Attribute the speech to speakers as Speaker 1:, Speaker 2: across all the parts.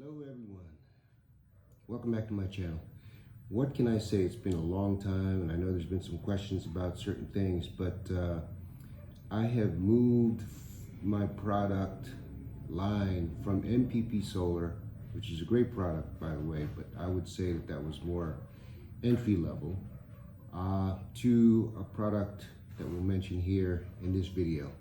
Speaker 1: Hello everyone, welcome back to my channel. What can I say? It's been a long time and I know there's been some questions about certain things, but I have moved my product line from MPP Solar, which is a great product by the way, but I would say that was more entry level, to a product that we'll mention here in this video.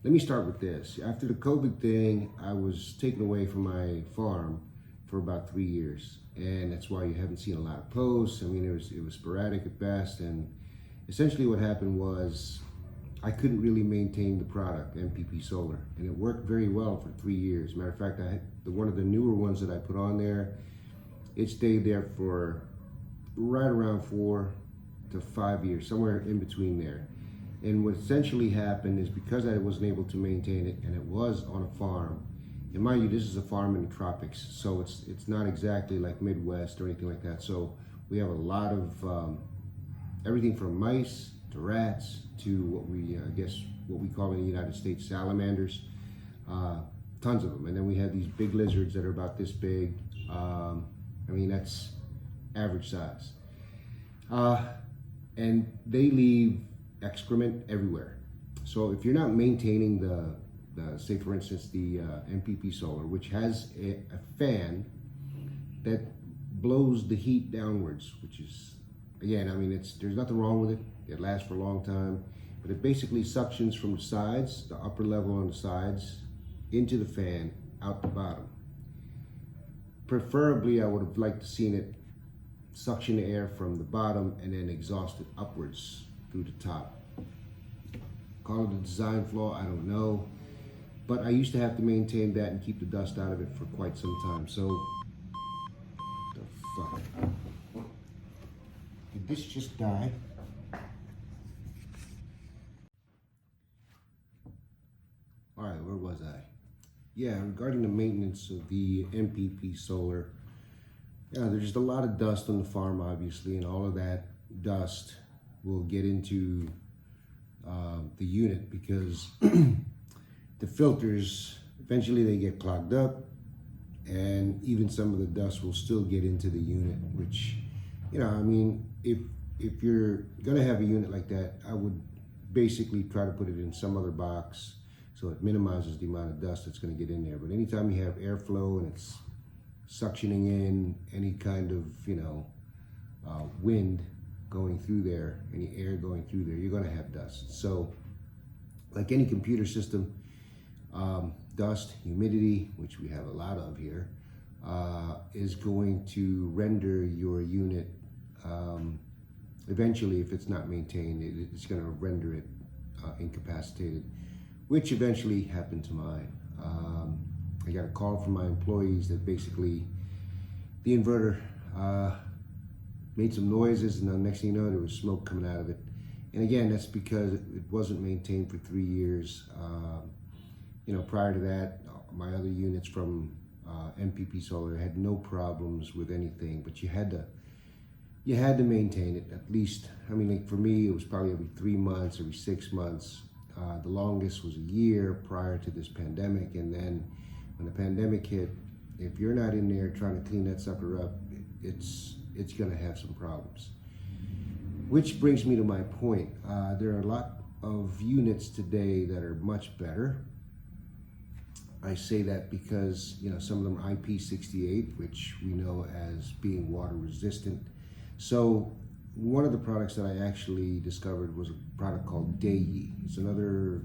Speaker 1: Let me start with this. After the COVID thing, I was taken away from my farm for about 3 years, and that's why you haven't seen a lot of posts. I mean, it was sporadic at best, and essentially what happened was I couldn't really maintain the product, MPP Solar, and it worked very well for 3 years. Matter of fact, one of the newer ones that I put on there, it stayed there for right around 4 to 5 years, somewhere in between there. And what essentially happened is because I wasn't able to maintain it, and it was on a farm, and mind you, this is a farm in the tropics, so it's not exactly like Midwest or anything like that. So we have a lot of everything from mice to rats to what we call in the United States salamanders, tons of them. And then we have these big lizards that are about this big. I mean, that's average size. And they leave excrement everywhere. So if you're not maintaining the say for instance the MPP Solar, which has a fan that blows the heat downwards, which is, again, I mean, there's nothing wrong with it. It lasts for a long time, but it basically suctions from the sides, the upper level on the sides, into the fan, out the bottom. Preferably, I would have liked to seen it suction the air from the bottom and then exhaust it upwards through the top. Call it a design flaw, I don't know. But I used to have to maintain that and keep the dust out of it for quite some time. So, the fuck? Did this just die? All right, where was I? Yeah, regarding the maintenance of the MPP Solar, there's just a lot of dust on the farm, obviously, and all of that dust will get into the unit because the filters, eventually they get clogged up, and even some of the dust will still get into the unit, which, I mean, if you're gonna have a unit like that, I would basically try to put it in some other box so it minimizes the amount of dust that's gonna get in there. But anytime you have airflow and it's suctioning in any kind of, wind going through there, any air going through there, you're gonna have dust. So, like any computer system, dust, humidity, which we have a lot of here, is going to render your unit, eventually, if it's not maintained, it's going to render it incapacitated, which eventually happened to mine. I got a call from my employees that basically the inverter made some noises, and the next thing you know, there was smoke coming out of it. And again, that's because it wasn't maintained for 3 years. Prior to that, my other units from MPP Solar had no problems with anything, but you had to maintain it at least. I mean, like for me, it was probably every 3 months, every 6 months. The longest was a year prior to this pandemic, and then when the pandemic hit, if you're not in there trying to clean that sucker up, it's gonna have some problems. Which brings me to my point. There are a lot of units today that are much better. I say that because, some of them IP68, which we know as being water resistant. So one of the products that I actually discovered was a product called Deye. It's another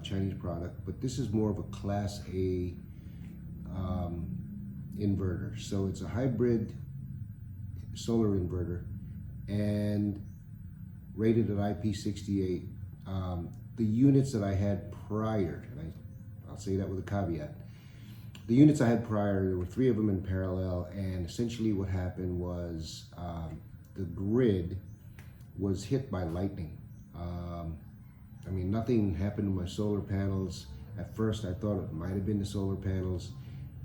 Speaker 1: Chinese product, but this is more of a Class A inverter. So it's a hybrid solar inverter and rated at IP68. The units that I had prior, and I'll say that with a caveat, the units I had prior, there were 3 of them in parallel, and essentially what happened was the grid was hit by lightning. I mean, nothing happened to my solar panels. At first I thought it might have been the solar panels,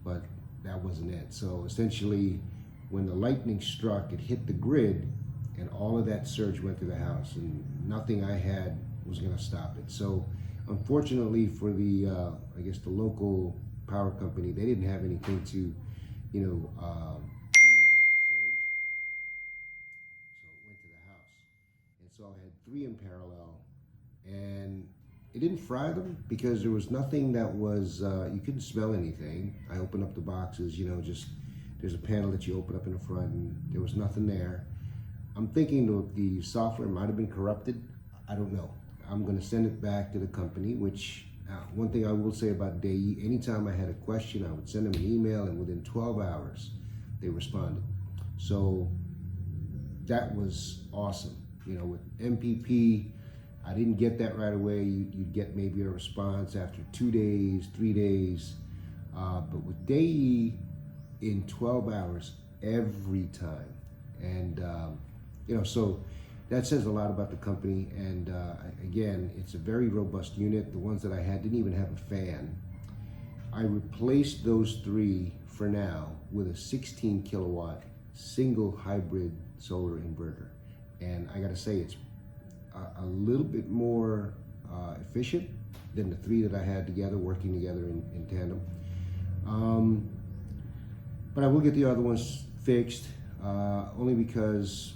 Speaker 1: but that wasn't it. So essentially, when the lightning struck, it hit the grid, and all of that surge went through the house, and nothing I had was going to stop it. So unfortunately for the, I guess the local power company, they didn't have anything to minimize the surge. So it went to the house. And so I had three in parallel, and it didn't fry them because there was nothing that was, you couldn't smell anything. I opened up the boxes, just there's a panel that you open up in the front, and there was nothing there. I'm thinking the software might have been corrupted. I don't know. I'm going to send it back to the company, which one thing I will say about Deye, anytime I had a question, I would send them an email, and within 12 hours, they responded. So that was awesome. With MPP, I didn't get that right away. You'd get maybe a response after 2 days, 3 days. But with Deye, in 12 hours, every time. And, so that says a lot about the company. And again, it's a very robust unit. The ones that I had didn't even have a fan. I replaced those three for now with a 16 kilowatt single hybrid solar inverter. And I gotta say, it's a little bit more efficient than the three that I had together, working together in tandem. But I will get the other ones fixed, only because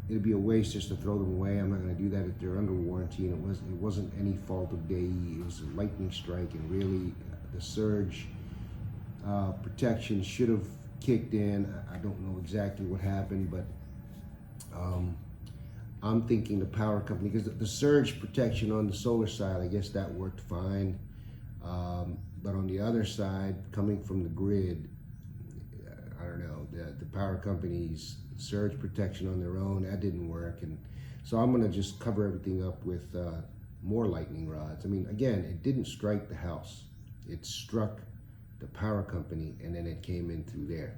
Speaker 1: it'd be a waste just to throw them away. I'm not going to do that if they're under warranty, and it wasn't any fault of Deye. It was a lightning strike, and really the surge protection should have kicked in. I don't know exactly what happened, but I'm thinking the power company, because the surge protection on the solar side, I guess that worked fine. But on the other side, coming from the grid, I don't know, the power company's surge protection on their own, that didn't work. And so I'm gonna just cover everything up with more lightning rods. I mean, again, it didn't strike the house. It struck the power company, and then it came in through there.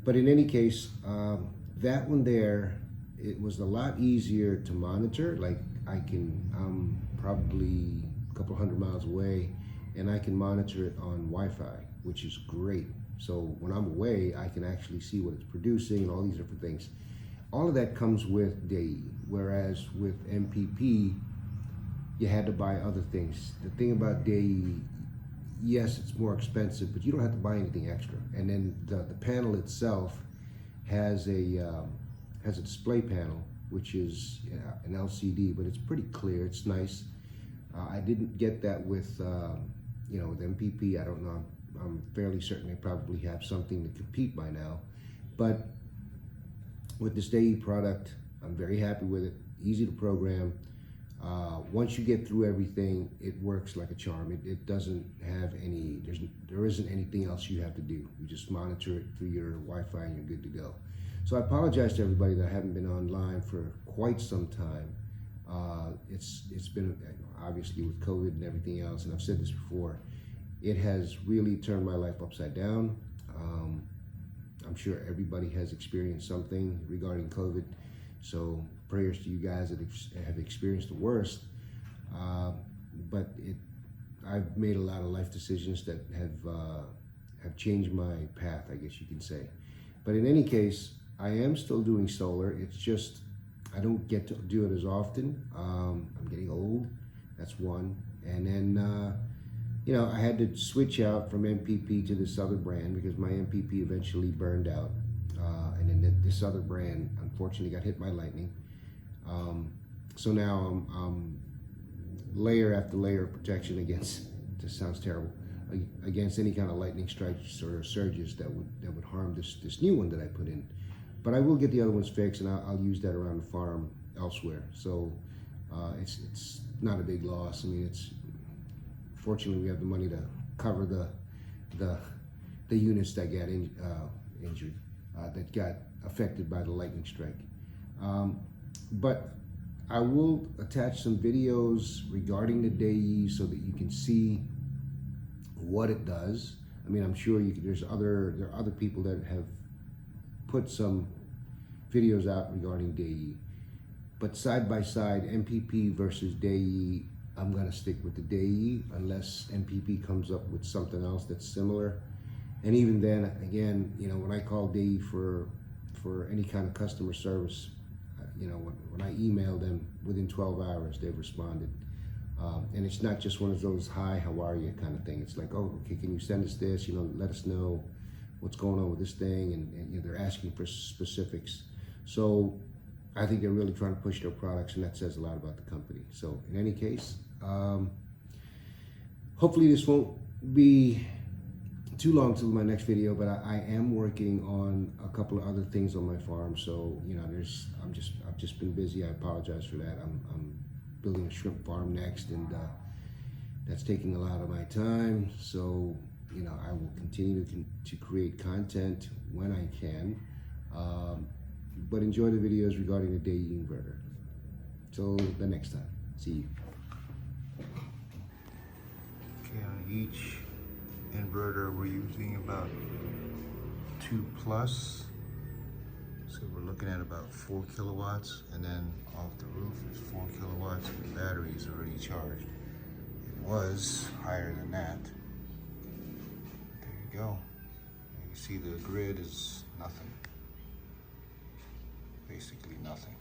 Speaker 1: But in any case, that one there, it was a lot easier to monitor. Like I'm probably a couple hundred miles away, and I can monitor it on Wi-Fi, which is great. So when I'm away, I can actually see what it's producing and all these different things. All of that comes with Deye, whereas with MPP, you had to buy other things. The thing about Deye, yes, it's more expensive, but you don't have to buy anything extra. And then the panel itself has a display panel, which is an LCD, but it's pretty clear. It's nice. I didn't get that with with MPP. I don't know. I'm fairly certain they probably have something to compete by now. But with this Deye product, I'm very happy with it. Easy to program. Once you get through everything, it works like a charm. It doesn't have any, there isn't anything else you have to do. You just monitor it through your Wi-Fi and you're good to go. So I apologize to everybody that I haven't been online for quite some time. It's been, obviously with COVID and everything else, and I've said this before, it has really turned my life upside down. I'm sure everybody has experienced something regarding COVID. So prayers to you guys that have experienced the worst. But I've made a lot of life decisions that have changed my path, I guess you can say. But in any case, I am still doing solar. It's just, I don't get to do it as often. I'm getting old, that's one. And then, I had to switch out from MPP to this other brand because my MPP eventually burned out. And then this other brand, unfortunately, got hit by lightning. So now I'm layer after layer of protection against, this sounds terrible, against any kind of lightning strikes or surges that would harm this new one that I put in. But I will get the other ones fixed, and I'll use that around the farm elsewhere. So it's not a big loss. I mean, fortunately we have the money to cover the units that got injured, that got affected by the lightning strike. But I will attach some videos regarding the Deye so that you can see what it does. I mean, I'm sure there are other people that have put some videos out regarding Deye. But side by side, MPP versus Deye, I'm gonna stick with the Deye unless MPP comes up with something else that's similar. And even then, again, when I call Deye for any kind of customer service, when I email them, within 12 hours, they've responded. And it's not just one of those, hi, how are you kind of thing. It's like, oh, okay, can you send us this? Let us know what's going on with this thing, and you know, they're asking for specifics. So I think they're really trying to push their products, and that says a lot about the company. So in any case, hopefully this won't be too long till my next video, but I am working on a couple of other things on my farm. So you know, I've just been busy. I apologize for that. I'm building a shrimp farm next, and that's taking a lot of my time. So you know, I will continue to create content when I can, but enjoy the videos regarding the Deye inverter. Till the next time, see you. Okay, on each inverter we're using about 2+, so we're looking at about 4 kilowatts, and then off the roof is 4 kilowatts, and the battery is already charged. It was higher than that. There you go. You see the grid is nothing, basically nothing.